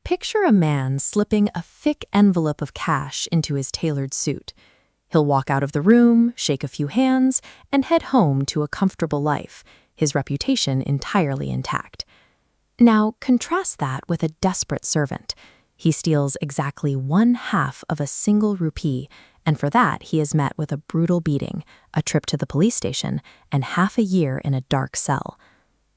Picture a man slipping a thick envelope of cash into his tailored suit. He'll walk out of the room, shake a few hands, and head home to a comfortable life, his reputation entirely intact. Now, contrast that with a desperate servant. He steals exactly 1/2 of a single rupee, and for that he is met with a brutal beating, a trip to the police station, and half a year in a dark cell.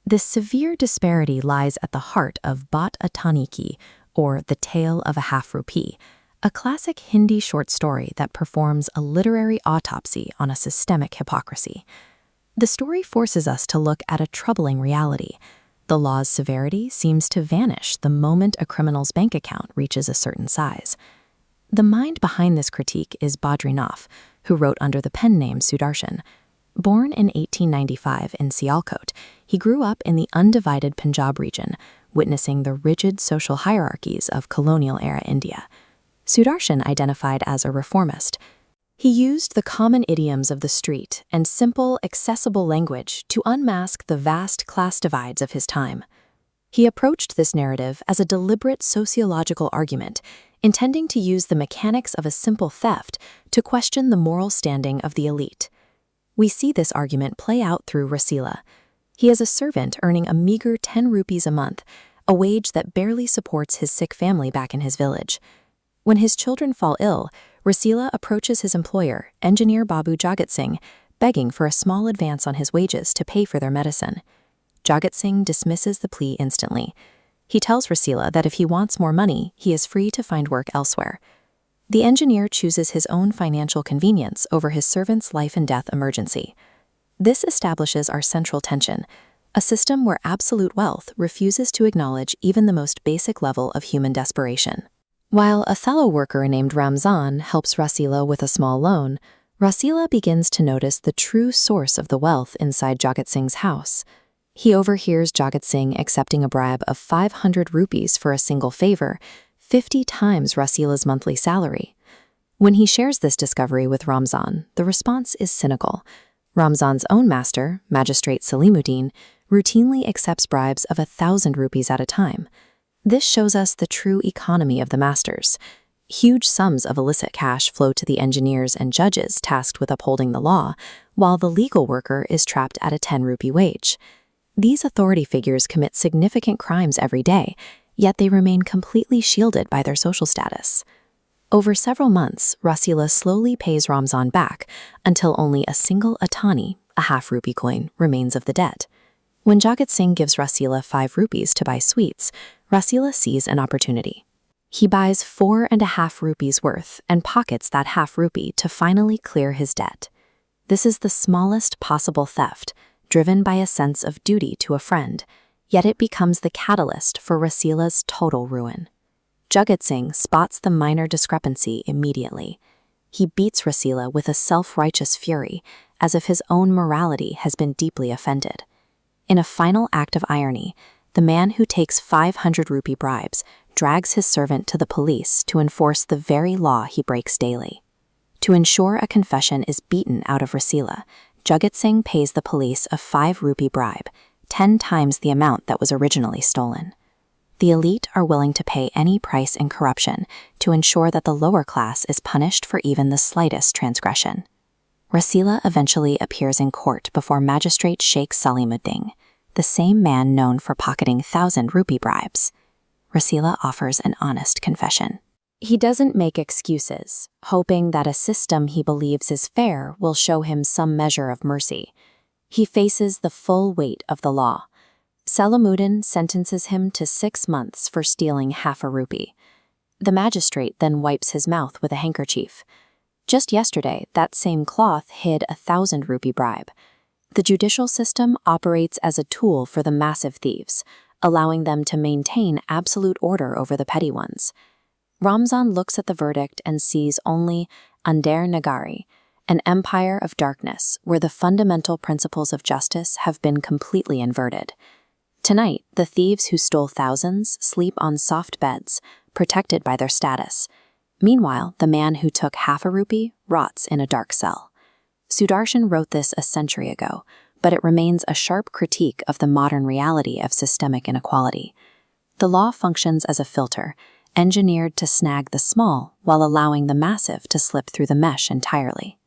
This severe disparity lies at the heart of Bat Ataniki, or The Tale of a Half Rupee, a classic Hindi short story that performs a literary autopsy on a systemic hypocrisy. The story forces us to look at a troubling reality. The law's severity seems to vanish the moment a criminal's bank account reaches a certain size. The mind behind this critique is Badrinath, who wrote under the pen name Sudarshan. Born in 1895 in Sialkot, he grew up in the undivided Punjab region, witnessing the rigid social hierarchies of colonial-era India. Sudarshan identified as a reformist. He used the common idioms of the street and simple, accessible language to unmask the vast class divides of his time. He approached this narrative as a deliberate sociological argument, intending to use the mechanics of a simple theft to question the moral standing of the elite. We see this argument play out through Rasila. He is a servant earning a meager 10 rupees a month, a wage that barely supports his sick family back in his village. When his children fall ill, Rasila approaches his employer, engineer Babu Jagat Singh, begging for a small advance on his wages to pay for their medicine. Jagat Singh dismisses the plea instantly. He tells Rasila that if he wants more money, he is free to find work elsewhere. The engineer chooses his own financial convenience over his servant's life and death emergency. This establishes our central tension, a system where absolute wealth refuses to acknowledge even the most basic level of human desperation. While a fellow worker named Ramzan helps Rasila with a small loan, Rasila begins to notice the true source of the wealth inside Jagat Singh's house. He overhears Jagat Singh accepting a bribe of 500 rupees for a single favor, 50 times Rasila's monthly salary. When he shares this discovery with Ramzan, the response is cynical. Ramzan's own master, Magistrate Salimuddin, routinely accepts bribes of 1,000 rupees at a time. This shows us the true economy of the masters. Huge sums of illicit cash flow to the engineers and judges tasked with upholding the law, while the legal worker is trapped at a 10-rupee wage. These authority figures commit significant crimes every day, yet they remain completely shielded by their social status. Over several months, Rasila slowly pays Ramzan back until only a single atani, a half-rupee coin, remains of the debt. When Jagat Singh gives Rasila 5 rupees to buy sweets, Rasila sees an opportunity. He buys 4.5 rupees worth and pockets that half rupee to finally clear his debt. This is the smallest possible theft, driven by a sense of duty to a friend, yet it becomes the catalyst for Rasila's total ruin. Jagat Singh spots the minor discrepancy immediately. He beats Rasila with a self-righteous fury, as if his own morality has been deeply offended. In a final act of irony, the man who takes 500 rupee bribes drags his servant to the police to enforce the very law he breaks daily. To ensure a confession is beaten out of Rasila, Jagat Singh pays the police a 5 rupee bribe, 10 times the amount that was originally stolen. The elite are willing to pay any price in corruption to ensure that the lower class is punished for even the slightest transgression. Rasila eventually appears in court before Magistrate Sheikh Salimuddin, the same man known for pocketing 1,000 rupee bribes. Rasila offers an honest confession. He doesn't make excuses, hoping that a system he believes is fair will show him some measure of mercy. He faces the full weight of the law. Salimuddin sentences him to 6 months for stealing half a rupee. The magistrate then wipes his mouth with a handkerchief. Just yesterday, that same cloth hid a 1,000 rupee bribe. The judicial system operates as a tool for the massive thieves, allowing them to maintain absolute order over the petty ones. Ramzan looks at the verdict and sees only Ander Nagari, an empire of darkness where the fundamental principles of justice have been completely inverted. Tonight, the thieves who stole thousands sleep on soft beds, protected by their status. Meanwhile, the man who took half a rupee rots in a dark cell. Sudarshan wrote this a century ago, but it remains a sharp critique of the modern reality of systemic inequality. The law functions as a filter, engineered to snag the small while allowing the massive to slip through the mesh entirely.